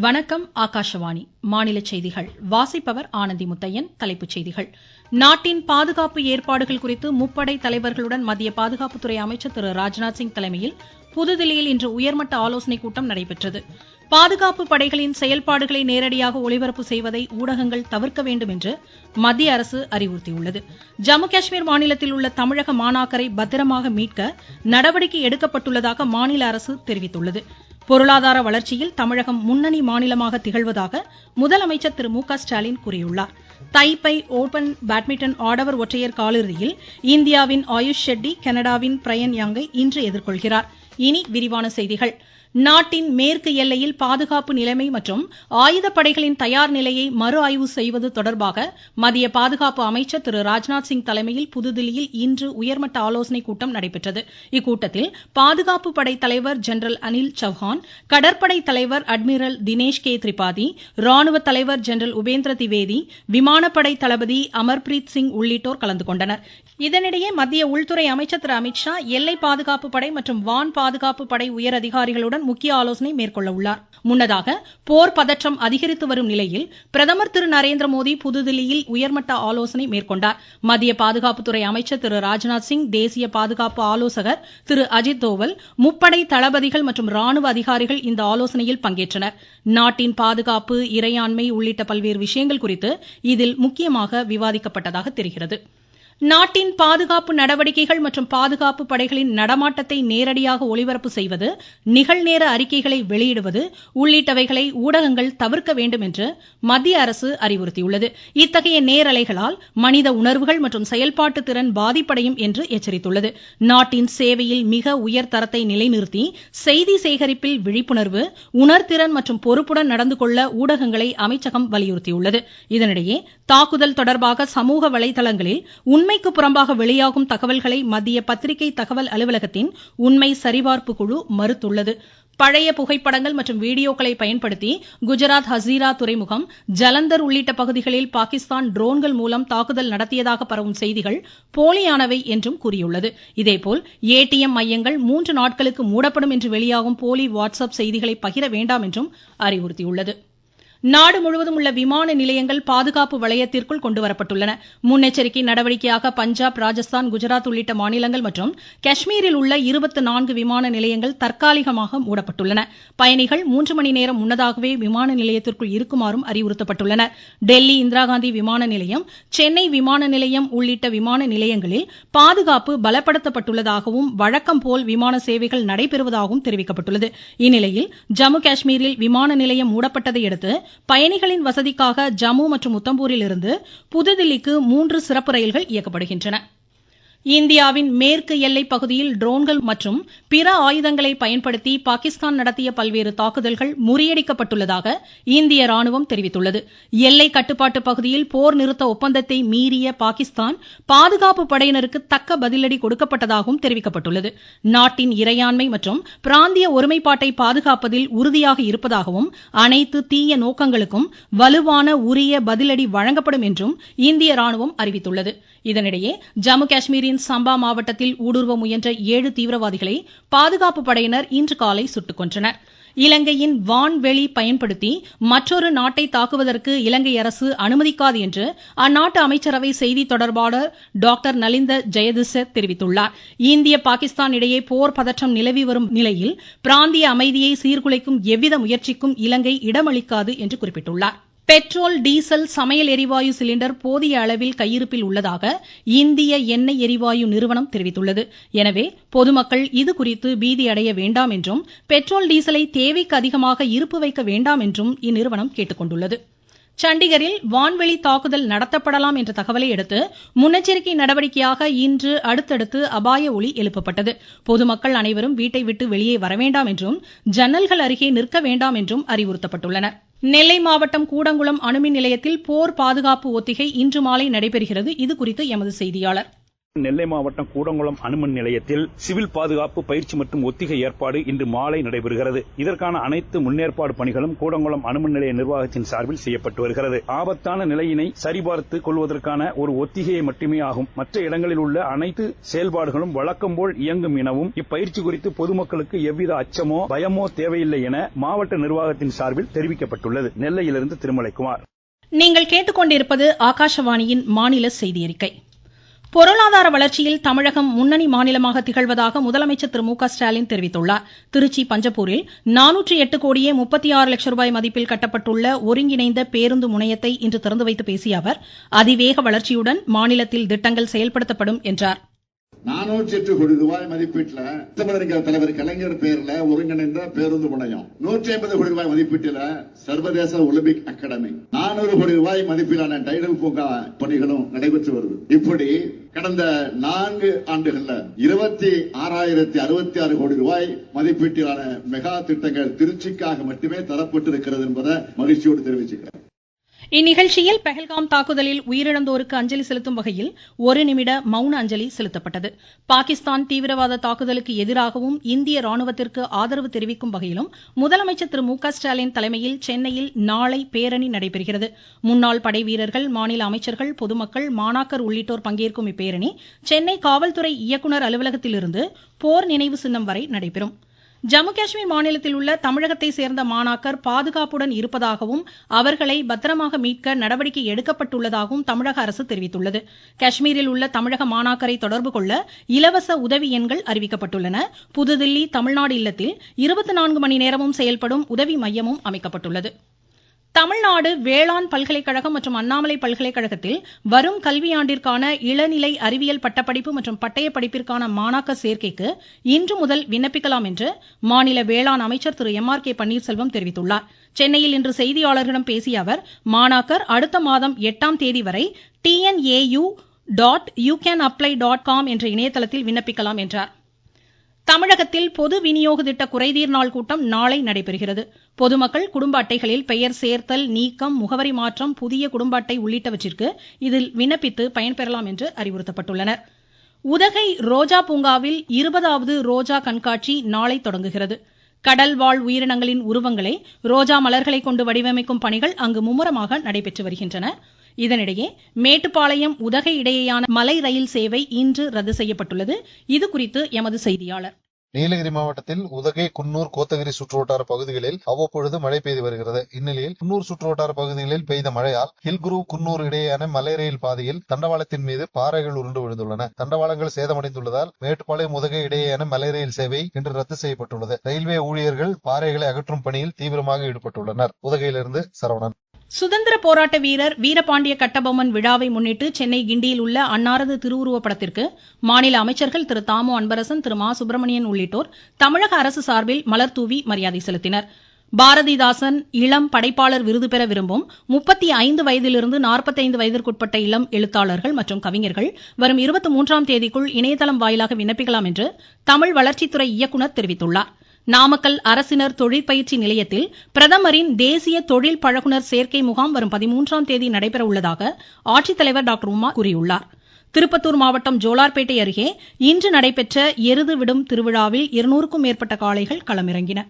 வணக்கம். ஆகாஷவாணி. மாநில செய்திகள் வாசிப்பவர் ஆனந்தி முத்தையன். தலைப்புச் செய்திகள். நாட்டின் பாதுகாப்பு ஏற்பாடுகள் குறித்து முப்படை தலைவர்களுடன் மத்திய பாதுகாப்புத்துறை அமைச்சர் திரு ராஜ்நாத் சிங் தலைமையில் புதுதில்லியில் இன்று உயர்மட்ட ஆலோசனைக் கூட்டம் நடைபெற்றது. பாதுகாப்பு படைகளின் செயல்பாடுகளை நேரடியாக ஒளிபரப்பு செய்வதை ஊடகங்கள் தவிர்க்க வேண்டும் என்று மத்திய அரசு அறிவுறுத்தியுள்ளது. ஜம்மு காஷ்மீர் மாநிலத்தில் உள்ள தமிழக மாணாக்கரை பத்திரமாக மீட்க நடவடிக்கை எடுக்கப்பட்டுள்ளதாக மாநில அரசு தெரிவித்துள்ளது. பொருளாதார வளர்ச்சியில் தமிழகம் முன்னணி மாநிலமாக திகழ்வதாக முதலமைச்சர் திரு மு க ஸ்டாலின் கூறியுள்ளார். தைப்பை ஓபன் பேட்மிண்டன் ஆடவர் ஒற்றையர் காலிறுதியில் இந்தியாவின் ஆயுஷ் ஷெட்டி கனடாவின் பிரையன் யாங்கை இன்று எதிர்கொள்கிறார். இனி விரிவான செய்திகள். நாட்டின் மேற்கு எல்லையில் பாதுகாப்பு நிலைமை மற்றும் ஆயுதப்படைகளின் தயார் நிலையை மறு ஆய்வு செய்வது தொடர்பாக மத்திய பாதுகாப்பு அமைச்சர் திரு ராஜ்நாத் சிங் தலைமையில் புதுதில்லியில் இன்று உயர்மட்ட ஆலோசனைக் கூட்டம் நடைபெற்றது. இக்கூட்டத்தில் பாதுகாப்பு படை தலைவர் ஜெனரல் அனில் சௌஹான், கடற்படை தலைவர் அட்மிரல் தினேஷ் கே திரிபாதி, ராணுவ தலைவர் ஜெனரல் உபேந்திர திவேதி, விமானப்படை தளபதி அமர்பிரீத் சிங் உள்ளிட்டோர் கலந்து கொண்டனர். இதனிடையே மத்திய உள்துறை அமைச்சர் திரு அமித்ஷா எல்லை பாதுகாப்பு படை மற்றும் வான் பாதுகாப்பு படை உயர் அதிகாரிகளுடன் முக்கிய ஆலோசனை மேற்கொள்ள உள்ளார். முன்னதாக போர் பதற்றம் அதிகரித்து வரும் நிலையில் பிரதமர் திரு நரேந்திர மோடி புதுதில்லியில் உயர்மட்ட ஆலோசனை மேற்கொண்டார். மத்திய பாதுகாப்புத்துறை அமைச்சர் திரு ராஜ்நாத் சிங், தேசிய பாதுகாப்பு ஆலோசகர் திரு அஜித் தோவல், முப்படை தளபதிகள் மற்றும் ராணுவ அதிகாரிகள் இந்த ஆலோசனையில் பங்கேற்றனர். நாட்டின் பாதுகாப்பு, இறையாண்மை உள்ளிட்ட பல்வேறு விஷயங்கள் குறித்து இதில் முக்கியமாக விவாதிக்கப்பட்டதாக தெரிகிறது. நாட்டின் பாதுகாப்பு நடவடிக்கைகள் மற்றும் பாதுகாப்பு படைகளின் நடமாட்டத்தை நேரடியாக ஒளிபரப்பு செய்வது, நிகழ்நேர அறிக்கைகளை வெளியிடுவது உள்ளிட்டவைகளை ஊடகங்கள் தவிர்க்க வேண்டும் என்று மத்திய அரசு அறிவுறுத்தியுள்ளது. இத்தகைய நேரலைகளால் மனித உணர்வுகள் மற்றும் செயல்பாட்டு திறன் பாதிப்படையும் என்று எச்சரித்துள்ளது. நாட்டின் சேவையில் மிக உயர் தரத்தை நிலைநிறுத்தி செய்தி சேகரிப்பில் விழிப்புணர்வு, உணர்திறன் மற்றும் பொறுப்புடன் நடந்து கொள்ள ஊடகங்களை அமைச்சகம் வலியுறுத்தியுள்ளது. இதனிடையே தாக்குதல் தொடர்பாக சமூக வலைதளங்களில் உண்மைக்கு புறம்பாக வெளியாகும் தகவல்களை மத்திய பத்திரிகை தகவல் அலுவலகத்தின் உண்மை சரிபார்ப்பு குழு மறுத்துள்ளது. பழைய புகைப்படங்கள் மற்றும் வீடியோக்களை பயன்படுத்தி குஜராத் ஹசீரா துறைமுகம், ஜலந்தர் உள்ளிட்ட பகுதிகளில் பாகிஸ்தான் ட்ரோன்கள் மூலம் தாக்குதல் நடத்தியதாக பரவும் செய்திகள் போலியானவை என்றும் கூறியுள்ளது. இதேபோல் ஏடிஎம் மையங்கள் 3 நாட்களுக்கு மூடப்படும் என்று வெளியாகும் போலி வாட்ஸ்அப் செய்திகளை பகிர வேண்டாம் என்றும் அறிவுறுத்தியுள்ளது. நாடு முழுவதும் உள்ள விமான நிலையங்கள் பாதுகாப்பு வளையத்திற்குள் கொண்டுவரப்பட்டுள்ளன. முன்னெச்சரிக்கை நடவடிக்கையாக பஞ்சாப், ராஜஸ்தான், குஜராத் உள்ளிட்ட மாநிலங்கள் மற்றும் காஷ்மீரில் உள்ள 24 விமான நிலையங்கள் தற்காலிகமாக மூடப்பட்டுள்ளன. பயணிகள் 3 மணி நேரம் முன்னதாகவே விமான நிலையத்திற்குள் இருக்குமாறும் அறிவுறுத்தப்பட்டுள்ளனர். டெல்லி இந்திராகாந்தி விமான நிலையம், சென்னை விமான நிலையம் உள்ளிட்ட விமான நிலையங்களில் பாதுகாப்பு பலப்படுத்தப்பட்டுள்ளதாகவும் வழக்கம் போல் விமான சேவைகள் நடைபெறுவதாகவும் தெரிவிக்கப்பட்டுள்ளது. இந்நிலையில் ஜம்மு காஷ்மீரில் விமான நிலையம் மூடப்பட்டதை அடுத்து பயணிகளின் வசதிக்காக ஜம்மு மற்றும் உத்தம்பூரில் இருந்து புதுதில்லிக்கு 3 சிறப்பு ரயில்கள் இயக்கப்படுகின்றன. இந்தியாவின் மேற்கு எல்லை பகுதியில் ட்ரோன்கள் மற்றும் பிற ஆயுதங்களை பயன்படுத்தி பாகிஸ்தான் நடத்திய பல்வேறு தாக்குதல்கள் முறியடிக்கப்பட்டுள்ளதாக இந்திய ராணுவம் தெரிவித்துள்ளது. எல்லை கட்டுப்பாட்டு பகுதியில் போர் நிறுத்த ஒப்பந்தத்தை மீறிய பாகிஸ்தான் பாதுகாப்பு படையினருக்கு தக்க பதிலடி கொடுக்கப்பட்டதாகவும் தெரிவிக்கப்பட்டுள்ளது. நாட்டின் இறையாண்மை மற்றும் பிராந்திய ஒருமைப்பாட்டை பாதுகாப்பதில் உறுதியாக இருப்பதாகவும் அனைத்து தீய நோக்கங்களுக்கும் வலுவான உரிய பதிலடி வழங்கப்படும் என்றும் இந்திய ராணுவம் அறிவித்துள்ளது. இதனிடையே ஜம்மு காஷ்மீரின் சம்பா மாவட்டத்தில் ஊடுருவ முயன்ற 7 தீவிரவாதிகளை பாதுகாப்பு படையினர் இன்று காலை சுட்டுக் கொன்றனர். இலங்கையின் வான்வெளி பயன்படுத்தி மற்றொரு நாட்டை தாக்குவதற்கு இலங்கை அரசு அனுமதிக்காது என்று அந்நாட்டு அமைச்சரவை செய்தி தொடர்பாளர் டாக்டர் நலிந்த ஜெயதிச தெரிவித்துள்ளார். இந்திய பாகிஸ்தான் இடையே போர் பதற்றம் நிலவி வரும் நிலையில் பிராந்திய அமைதியை சீர்குலைக்கும் எவ்வித முயற்சிக்கும் இலங்கை இடமளிக்காது என்று குறிப்பிட்டுள்ளார். பெட்ரோல், டீசல், சமையல் எரிவாயு சிலிண்டர் போதிய அளவில் கையிருப்பில் உள்ளதாக இந்திய எண்ணெய் எரிவாயு நிறுவனம் தெரிவித்துள்ளது. எனவே பொதுமக்கள் இதுகுறித்து பீதி அடைய வேண்டாம் என்றும் பெட்ரோல், டீசலை தேவைக்கு அதிகமாக இருப்பு வைக்க வேண்டாம் என்றும் இந்நிறுவனம் கேட்டுக்கொண்டுள்ளது. சண்டிகரில் வான்வெளி தாக்குதல் நடத்தப்படலாம் என்ற தகவலை அடுத்து முன்னெச்சரிக்கை நடவடிக்கையாக இன்று அடுத்தடுத்து அபாய ஒலி எழுப்பப்பட்டது. பொதுமக்கள் அனைவரும் வீட்டை விட்டு வெளியே வர வேண்டாம் என்றும் ஜன்னல்கள் அருகே நிற்க வேண்டாம் என்றும் அறிவுறுத்தப்பட்டுள்ளனர். நெல்லை மாவட்டம் கூடங்குளம் அணுமின் நிலையத்தில் போர் பாதுகாப்பு ஒத்திகை இன்று மாலை நடைபெறுகிறது. இதுகுறித்து எமது செய்தியாளர். நெல்லை மாவட்டம் கூடங்குளம் அணுமின் நிலையத்தில் சிவில் பாதுகாப்பு பயிற்சி மற்றும் ஒத்திகை ஏற்பாடு இன்று மாலை நடைபெறுகிறது. இதற்கான அனைத்து முன்னேற்பாடு பணிகளும் கூடங்குளம் அணுமின் நிலைய நிர்வாகத்தின் சார்பில் செய்யப்பட்டு வருகிறது. ஆபத்தான நிலையினை சரிபார்த்துக் கொள்வதற்கான ஒரு ஒத்திகையை மட்டுமே ஆகும். மற்ற இடங்களில் உள்ள அனைத்து செயல்பாடுகளும் வழக்கம் போல் இயங்கும் எனவும் இப்பயிற்சி குறித்து பொதுமக்களுக்கு எவ்வித அச்சமோ பயமோ தேவையில்லை என மாவட்ட நிர்வாகத்தின் சார்பில் தெரிவிக்கப்பட்டுள்ளது. நெல்லையிலிருந்து திருமலைக்குமார். நீங்கள் கேட்டுக்கொண்டிருப்பது ஆகாஷவாணியின் மாநில செய்தி அறிக்கை. பொருளாதார வளர்ச்சியில் தமிழகம் முன்னணி மாநிலமாக திகழ்வதாக முதலமைச்சர் திரு மு.க. ஸ்டாலின் தெரிவித்துள்ளார். திருச்சி பஞ்சப்பூரில் 408 கோடியே 36 லட்சம் ரூபாய் மதிப்பில் கட்டப்பட்டுள்ள ஒருங்கிணைந்த பேருந்து முனையத்தை இன்று திறந்து வைத்து பேசிய அவர், அதிவேக வளர்ச்சியுடன் மாநிலத்தில் திட்டங்கள் செயல்படுத்தப்படும் என்றார். 408 கோடி ரூபாய் மதிப்பீட்டில் தமிழக தலைவர் கலைஞர் பெயர்ல ஒருங்கிணைந்த பேருந்து முனையம், 150 கோடி ரூபாய் மதிப்பீட்டில் சர்வதேச ஒலிம்பிக் அகாடமி, 400 கோடி ரூபாய் மதிப்பிலான டைடல் பூங்கா பணிகளும் நடைபெற்று வருது. இப்படி கடந்த 4 ஆண்டுகள்ல 26,066 கோடி ரூபாய் மதிப்பீட்டிலான மெகா திட்டங்கள் திருச்சிக்காக மட்டுமே தரப்பட்டிருக்கிறது என்பதை மகிழ்ச்சியோடு தெரிவிச்சுக்கிறேன். இந்நிகழ்ச்சியில் பெஹல்காம் தாக்குதலில் உயிரிழந்தோருக்கு அஞ்சலி செலுத்தும் வகையில் 1 நிமிட மௌன அஞ்சலி செலுத்தப்பட்டது. பாகிஸ்தான் தீவிரவாத தாக்குதலுக்கு எதிராகவும் இந்திய ராணுவத்திற்கு ஆதரவு தெரிவிக்கும் வகையிலும் முதலமைச்சர் திரு மு.க. ஸ்டாலின் தலைமையில் சென்னையில் நாளை பேரணி நடைபெறுகிறது. முன்னாள் படை வீரர்கள், மாநில அமைச்சர்கள், பொதுமக்கள், மாணாக்கர் உள்ளிட்டோர் பங்கேற்கும் இப்பேரணி சென்னை காவல்துறை இயக்குநர் அலுவலகத்திலிருந்து போர் நினைவு சின்னம் வரை நடைபெறும். ஜம்மு காஷ்மீர் மாநிலத்தில் உள்ள தமிழகத்தை சேர்ந்த மாணாக்கர் பாதுகாப்புடன் இருப்பதாகவும் அவர்களை பத்திரமாக மீட்க நடவடிக்கை எடுக்கப்பட்டுள்ளதாகவும் தமிழக அரசு தெரிவித்துள்ளது. காஷ்மீரில் உள்ள தமிழக மாணாக்கரை தொடர்பு கொள்ள இலவச உதவி எண்கள் அறிவிக்கப்பட்டுள்ளன. புதுதில்லி தமிழ்நாடு இல்லத்தில் 24 மணி நேரமும் செயல்படும் உதவி மையமும் அமைக்கப்பட்டுள்ளது. தமிழ்நாடு வேளாண் பல்கலைக்கழகம் மற்றும் அண்ணாமலை பல்கலைக்கழகத்தில் வரும் கல்வியாண்டிற்கான இளநிலை அறிவியல் பட்டப்படிப்பு மற்றும் பட்டய படிப்பிற்கான மாணாக்கர் சேர்க்கைக்கு இன்று முதல் விண்ணப்பிக்கலாம் என்று மாநில வேளாண் அமைச்சர் திரு எம்.ஆர்.கே. பன்னீர்செல்வம் தெரிவித்துள்ளார். சென்னையில் இன்று செய்தியாளர்களிடம் பேசிய அவர், மாணாக்கர் அடுத்த மாதம் 8ஆம் தேதி வரை tnau.youcanapply.com என்ற இணையதளத்தில் விண்ணப்பிக்கலாம் என்றார். தமிழகத்தில் பொது விநியோக திட்ட குறைதீர் நாள் கூட்டம் நாளை நடைபெறுகிறது. பொதுமக்கள் குடும்ப அட்டைகளில் பெயர் சேர்த்தல், நீக்கம், முகவரி மாற்றம், புதிய குடும்ப அட்டை உள்ளிட்டவற்றிற்கு இதில் விண்ணப்பித்து பயன்பெறலாம் என்று அறிவுறுத்தப்பட்டுள்ளனர். உதகை ரோஜா பூங்காவில் 20வது ரோஜா கண்காட்சி நாளை தொடங்குகிறது. கடல் வாழ் உயிரினங்களின் உருவங்களை ரோஜா மலர்களை கொண்டு வடிவமைக்கும் பணிகள் அங்கு மும்முரமாக நடைபெற்று வருகின்றன. இதனிடையே மேட்டுப்பாளையம் உதகை இடையேயான மலை ரயில் சேவை இன்று ரத்து செய்யப்பட்டுள்ளது. இதுகுறித்து எமது செய்தியாளர். நீலகிரி மாவட்டத்தில் உதகை, குன்னூர், கோத்தகிரி சுற்றுவட்டார பகுதிகளில் அவ்வப்பொழுது மழை பெய்து வருகிறது. இந்நிலையில் குன்னூர் சுற்றுவட்டார பகுதிகளில் பெய்த மழையால் ஹில்குரூவ் குன்னூர் இடையேயான மலை ரயில் பாதையில் தண்டவாளத்தின் மீது பாறைகள் உருண்டு விழுந்துள்ளன. தண்டவாளங்கள் சேதமடைந்துள்ளதால் மேட்டுப்பாளையம் உதகை இடையேயான மலை ரயில் சேவை இன்று ரத்து செய்யப்பட்டுள்ளது. ரயில்வே ஊழியர்கள் பாறைகளை அகற்றும் பணியில் தீவிரமாக ஈடுபட்டுள்ளனர். உதகையிலிருந்து சரவணன். சுதந்திர போராட்ட வீரர் வீரபாண்டிய கட்டபொம்மன் விழாவை முன்னிட்டு சென்னை கிண்டியில் உள்ள அன்னாரது திருவுருவப் படத்திற்கு மாநில அமைச்சர்கள் திரு தாமோ அன்பரசன், திரு மா சுப்பிரமணியன் உள்ளிட்டோர் தமிழக அரசு சார்பில் மலர்தூவி மரியாதை செலுத்தினர். பாரதிதாசன் இளம் படைப்பாளர் விருது பெற விரும்பும் 35 வயதிலிருந்து 45 வயதிற்குட்பட்ட இளம் எழுத்தாளர்கள் மற்றும் கவிஞர்கள் வரும் 23ஆம் தேதிக்குள் இணையதளம் வாயிலாக விண்ணப்பிக்கலாம் என்று தமிழ் வளர்ச்சித்துறை இயக்குநர் தெரிவித்துள்ளார். நாமக்கல் அரசினர் தொழிற்பயிற்சி நிலையத்தில் பிரதமரின் தேசிய தொழில் பழகுனர் சேர்க்கை முகாம் வரும் 13ஆம் தேதி நடைபெற உள்ளதாக ஆட்சித்தலைவர் டாக்டர் உமா கூறியுள்ளார். திருப்பத்தூர் மாவட்டம் ஜோலார்பேட்டை அருகே இன்று நடைபெற்ற எருது விடும் திருவிழாவில் 200க்கும் மேற்பட்ட காளைகள் களமிறங்கின.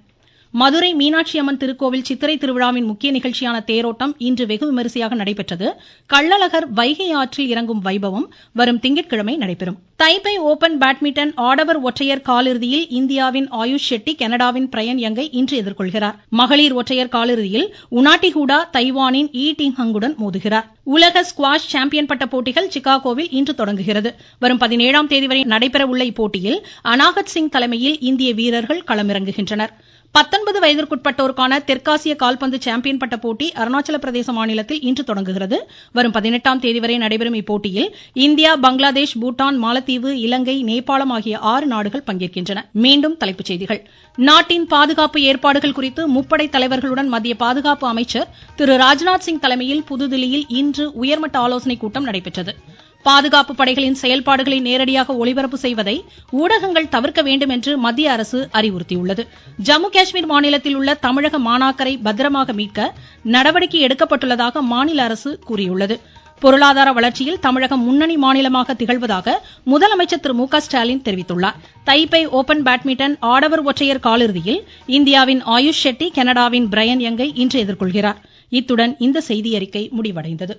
மதுரை மீனாட்சி அம்மன் திருக்கோவில் சித்திரை திருவிழாவின் முக்கிய நிகழ்ச்சியான தேரோட்டம் இன்று வெகு விமரிசையாக நடைபெற்றது. கள்ளழகர் வைகை ஆற்றில் இறங்கும் வைபவம் வரும் திங்கட்கிழமை நடைபெறும். தைபே ஓபன் பேட்மிண்டன் ஆடவர் ஒற்றையர் காலிறுதியில் இந்தியாவின் ஆயுஷ் ஷெட்டி கனடாவின் பிரயன் யங்கை இன்று எதிர்கொள்கிறார். மகளிர் ஒற்றையர் காலிறுதியில் உனாட்டி ஹூடா தைவானின் ஈ டிங் ஹங்குடன் மோதுகிறார். உலக ஸ்குவாஷ் சாம்பியன் பட்ட போட்டிகள் சிகாகோவில் இன்று தொடங்குகிறது. வரும் 17ஆம் தேதி வரை நடைபெற உள்ள இப்போட்டியில் அனாகத் சிங் தலைமையில் இந்திய வீரர்கள் களமிறங்குகின்றனர். 19 வயதிற்குட்பட்டோருக்கான தெற்காசிய கால்பந்து சாம்பியன் பட்ட போட்டி அருணாச்சல பிரதேச மாநிலத்தில் இன்று தொடங்குகிறது. வரும் 18ஆம் தேதி வரை நடைபெறும் இப்போட்டியில் இந்தியா, பங்களாதேஷ், பூட்டான், மாலத்தீவு, இலங்கை, நேபாளம் ஆகிய 6 நாடுகள் பங்கேற்கின்றன. மீண்டும் தலைப்புச் செய்திகள். நாட்டின் பாதுகாப்பு ஏற்பாடுகள் குறித்து முப்படை தலைவர்களுடன் மத்திய பாதுகாப்பு அமைச்சர் திரு ராஜ்நாத் சிங் தலைமையில் புதுதில்லியில் இன்று உயர்மட்ட ஆலோசனைக் கூட்டம் நடைபெற்றது. பாதுகாப்பு படைகளின் செயல்பாடுகளை நேரடியாக ஒளிபரப்பு செய்வதை ஊடகங்கள் தவிர்க்க வேண்டும் என்று மத்திய அரசு அறிவுறுத்தியுள்ளது. ஜம்மு காஷ்மீர் மாநிலத்தில் உள்ள தமிழக மாணாக்கரை பத்திரமாக மீட்க நடவடிக்கை எடுக்கப்பட்டுள்ளதாக மாநில அரசு கூறியுள்ளது. பொருளாதார வளர்ச்சியில் தமிழகம் முன்னணி மாநிலமாக திகழ்வதாக முதலமைச்சர் திரு மு.க. ஸ்டாலின் தெரிவித்துள்ளார். தைபே ஓபன் பேட்மிண்டன் ஆடவர் ஒற்றையர் காலிறுதியில் இந்தியாவின் ஆயுஷ் ஷெட்டி கனடாவின் பிரையன் யங்கை இன்று எதிர்கொள்கிறார். இத்துடன் இந்த செய்தியறிக்கை முடிவடைந்தது.